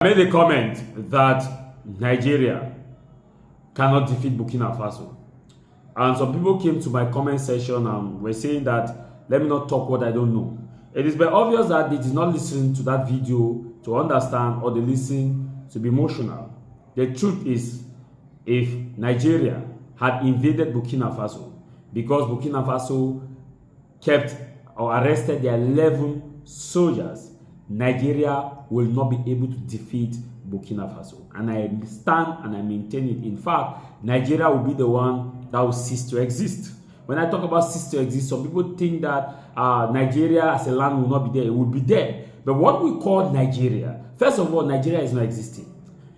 I made a comment that Nigeria cannot defeat Burkina Faso. And some people came to my comment section and were saying that let me not talk what I don't know. It is very obvious that they did not listen to that video to understand, or they listen to be emotional. The truth is, if Nigeria had invaded Burkina Faso, because Burkina Faso kept or arrested their 11 soldiers, Nigeria will not be able to defeat Burkina Faso. And I stand and I maintain it. In fact, Nigeria will be the one that will cease to exist. When I talk about cease to exist, some people think that Nigeria as a land will not be there. It will be there. But what we call Nigeria, first of all, Nigeria is not existing.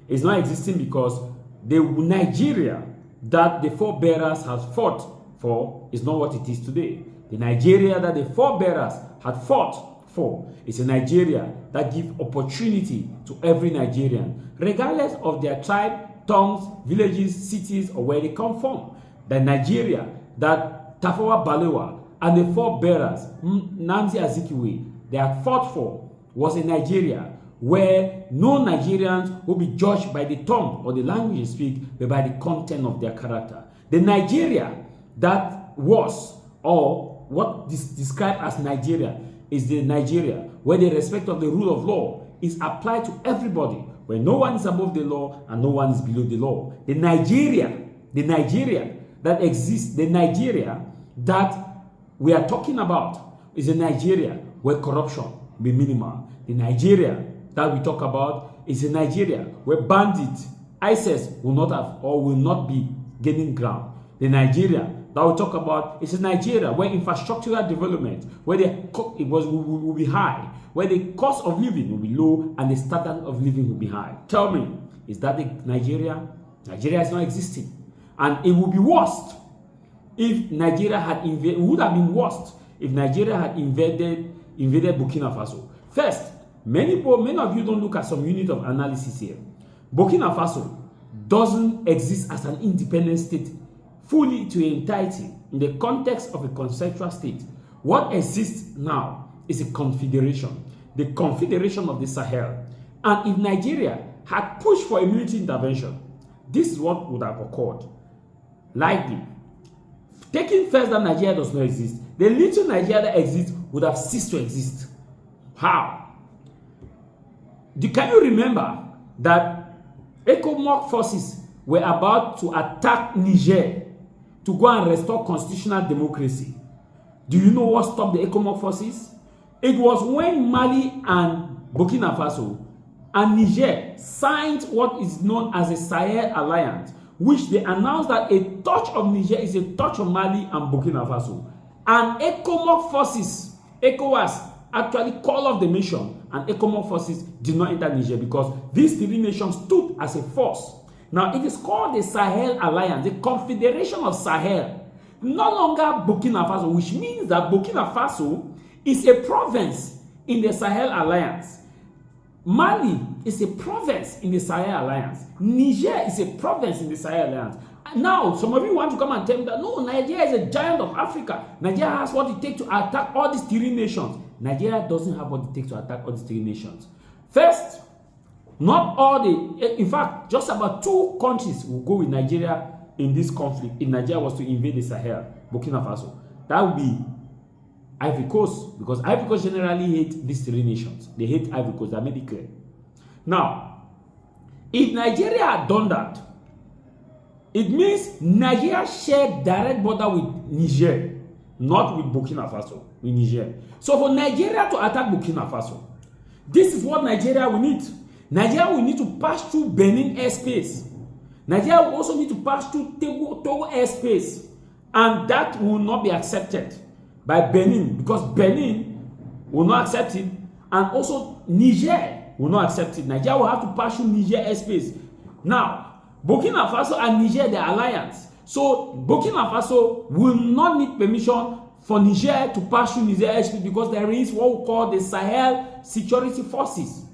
It's not existing because the Nigeria that the forebearers have fought for is not what it is today. The Nigeria that the forebearers had fought for is a Nigeria that gives opportunity to every Nigerian, regardless of their tribe, tongues, villages, cities, or where they come from. The Nigeria that Tafawa Balewa and the forebearers, Nnamdi Azikiwe, they had fought for was a Nigeria where no Nigerians will be judged by the tongue or the language they speak, but by the content of their character. The Nigeria that was, or what is described as Nigeria, is the Nigeria where the respect of the rule of law is applied to everybody, where no one is above the law and no one is below the law. The Nigeria that exists, the Nigeria that we are talking about is a Nigeria where corruption will be minimal. The Nigeria that we talk about is a Nigeria where bandits, ISIS will not have or will not be gaining ground. The Nigeria that we talk about is a Nigeria where infrastructural development, where will be high, where the cost of living will be low and the standard of living will be high. Tell me, is that the Nigeria? Nigeria is not existing. And it would be worst if Nigeria had invaded. It would have been worst if Nigeria had invaded Burkina Faso. First, many of you don't look at some unit of analysis here. Burkina Faso doesn't exist as an independent state fully to entirety in the context of a conceptual state. What exists now is a confederation, the Confederation of the Sahel. And if Nigeria had pushed for a military intervention, this is what would have occurred. Likely, taking first that Nigeria does not exist, the little Nigeria that exists would have ceased to exist. How? Can you remember that ECOMOG forces were about to attack Niger to go and restore constitutional democracy? Do you know what stopped the ECOMOG forces? It was when Mali and Burkina Faso and Niger signed what is known as a Sahel Alliance, which they announced that a touch of Niger is a touch of Mali and Burkina Faso. And ECOMOG forces, ECOWAS, actually called off the mission, and ECOMOG forces did not enter Niger because these three nations stood as a force. Now, it is called the Sahel Alliance, the Confederation of Sahel, no longer Burkina Faso, which means that Burkina Faso is a province in the Sahel Alliance. Mali is a province in the Sahel Alliance. Niger is a province in the Sahel Alliance. And now, some of you want to come and tell me that, no, Nigeria is a giant of Africa. Nigeria has what it takes to attack all these three nations. Nigeria doesn't have what it takes to attack all these three nations. First, not all in fact, just about 2 countries will go with Nigeria in this conflict. If Nigeria was to invade the Sahel, Burkina Faso, that would be Ivory Coast, because Ivory Coast generally hate these three nations. They hate Ivory Coast, that made it clear. Now, if Nigeria had done that, it means Nigeria shared direct border with Niger, not with Burkina Faso, with Niger. So for Nigeria to attack Burkina Faso, this is what Nigeria will need. Nigeria will need to pass through Benin airspace. Nigeria will also need to pass through Togo airspace. And that will not be accepted by Benin, because Benin will not accept it, and also Niger will not accept it. Nigeria will have to pass through Niger airspace. Now, Burkina Faso and Niger, they are alliance. So Burkina Faso will not need permission for Niger to pass through Niger airspace, because there is what we call the Sahel Security Forces.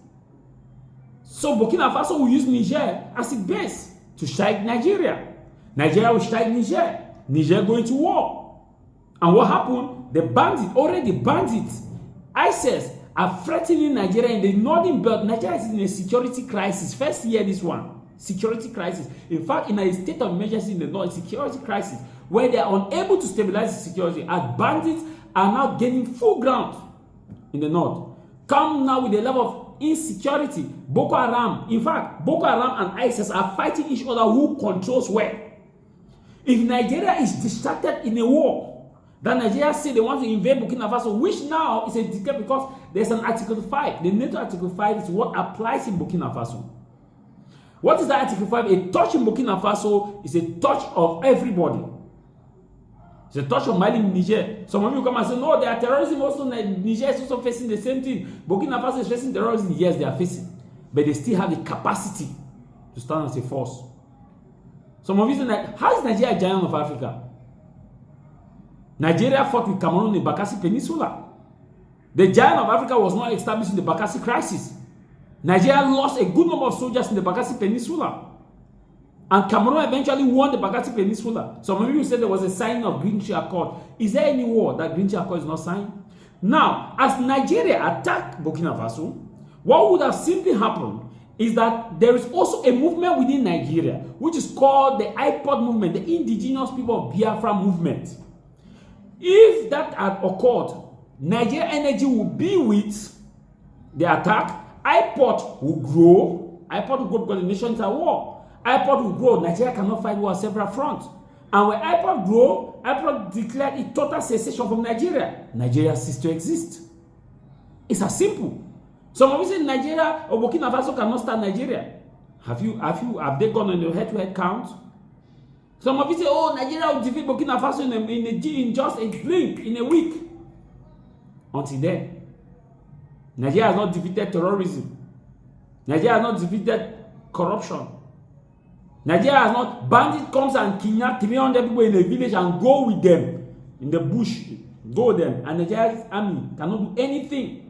So Burkina Faso will use Niger as its base to strike Nigeria. Nigeria will strike Niger. Niger going to war. And what happened? The bandits, ISIS are threatening Nigeria in the northern belt. Nigeria is in a security crisis. First year this one, security crisis. In fact, in a state of emergency in the north, security crisis, where they are unable to stabilize the security, as bandits are now gaining full ground in the north. Come now with a level of insecurity. Boko Haram, in fact, Boko Haram and ISIS are fighting each other who controls where. If Nigeria is distracted in a war, then Nigeria say they want to invade Burkina Faso, which now is a decree because there's an Article 5. The NATO Article 5 is what applies in Burkina Faso. What is that Article 5? A touch in Burkina Faso is a touch of everybody. It's a touch of Mali, Niger. Some of you come and say, no, they are terrorism also. Niger is also facing the same thing. Burkina Faso is facing terrorism. Yes, they are facing. But they still have the capacity to stand as a force. Some of you say, how is Nigeria a giant of Africa? Nigeria fought with Cameroon in the Bakassi Peninsula. The giant of Africa was not established in the Bakassi crisis. Nigeria lost a good number of soldiers in the Bakassi Peninsula. And Cameroon eventually won the Bakassi Peninsula. Some of you said there was a signing of Green Tree Accord. Is there any war that Green Tree Accord is not signed? Now, as Nigeria attacked Burkina Faso, what would have simply happened is that there is also a movement within Nigeria, which is called the IPOD movement, the Indigenous People of Biafra movement. If that had occurred, Nigeria energy would be with the attack. IPOD will grow. IPOD will grow because the nation is at war. IPOD will grow. Nigeria cannot fight war on several fronts. And when IPOD grow, IPOD declared a total cessation from Nigeria. Nigeria ceased to exist. It's as simple. Some of you say Nigeria or Burkina Faso cannot start Nigeria. Have they gone on a head-to-head count? Some of you say, oh, Nigeria will defeat Burkina Faso in just a blink, in a week. Until then, Nigeria has not defeated terrorism. Nigeria has not defeated corruption. Nigeria has not, bandit comes and kidnap 300 people in a village and go with them in the bush, go with them, and Nigeria's army cannot do anything.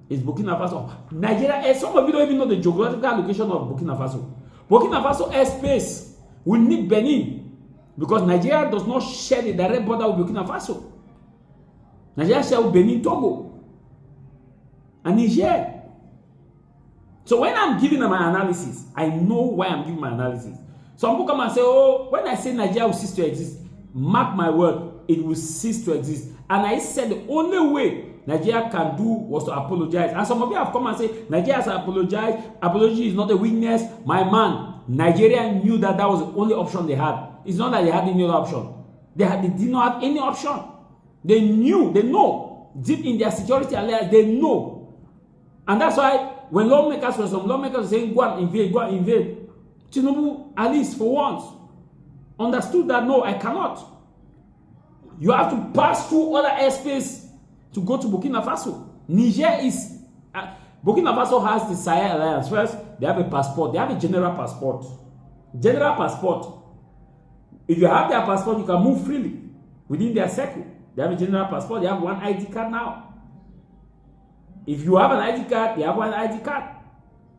It's Burkina Faso. Nigeria, some of you don't even know the geographical location of Burkina Faso. Burkina Faso airspace will need Benin because Nigeria does not share the direct border with Burkina Faso. Nigeria shares with Benin, Togo, and Niger. So when I'm giving my analysis, I know why I'm giving my analysis. Some people come and say, oh, when I say Nigeria will cease to exist, mark my word, it will cease to exist. And I said the only way Nigeria can do was to apologize. And some of you have come and say, Nigeria has apologized. Apology is not a weakness. My man, Nigeria knew that that was the only option they had. It's not that they had any other option. They did not have any option. They knew, they know. Deep in their security alliance, they know. And that's why when some lawmakers were saying, go and invade, Tinubu, at least for once, understood that, no, I cannot. You have to pass through other airspace to go to Burkina Faso. Niger is... Burkina Faso has the Sahel Alliance. First, they have a passport. They have a general passport. General passport. If you have their passport, you can move freely within their circle. They have a general passport. They have one ID card now. If you have an ID card, they have one ID card.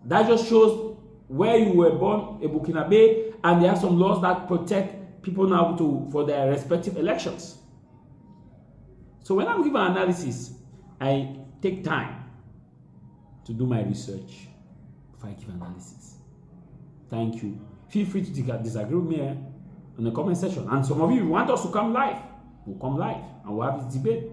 That just shows where you were born, a Burkinabe, and they have some laws that protect people now for their respective elections. So when I'm giving analysis, I take time to do my research before I give analysis. Thank you. Feel free to disagree with me in the comment section. And some of you want us to come live. We'll come live and we'll have this debate.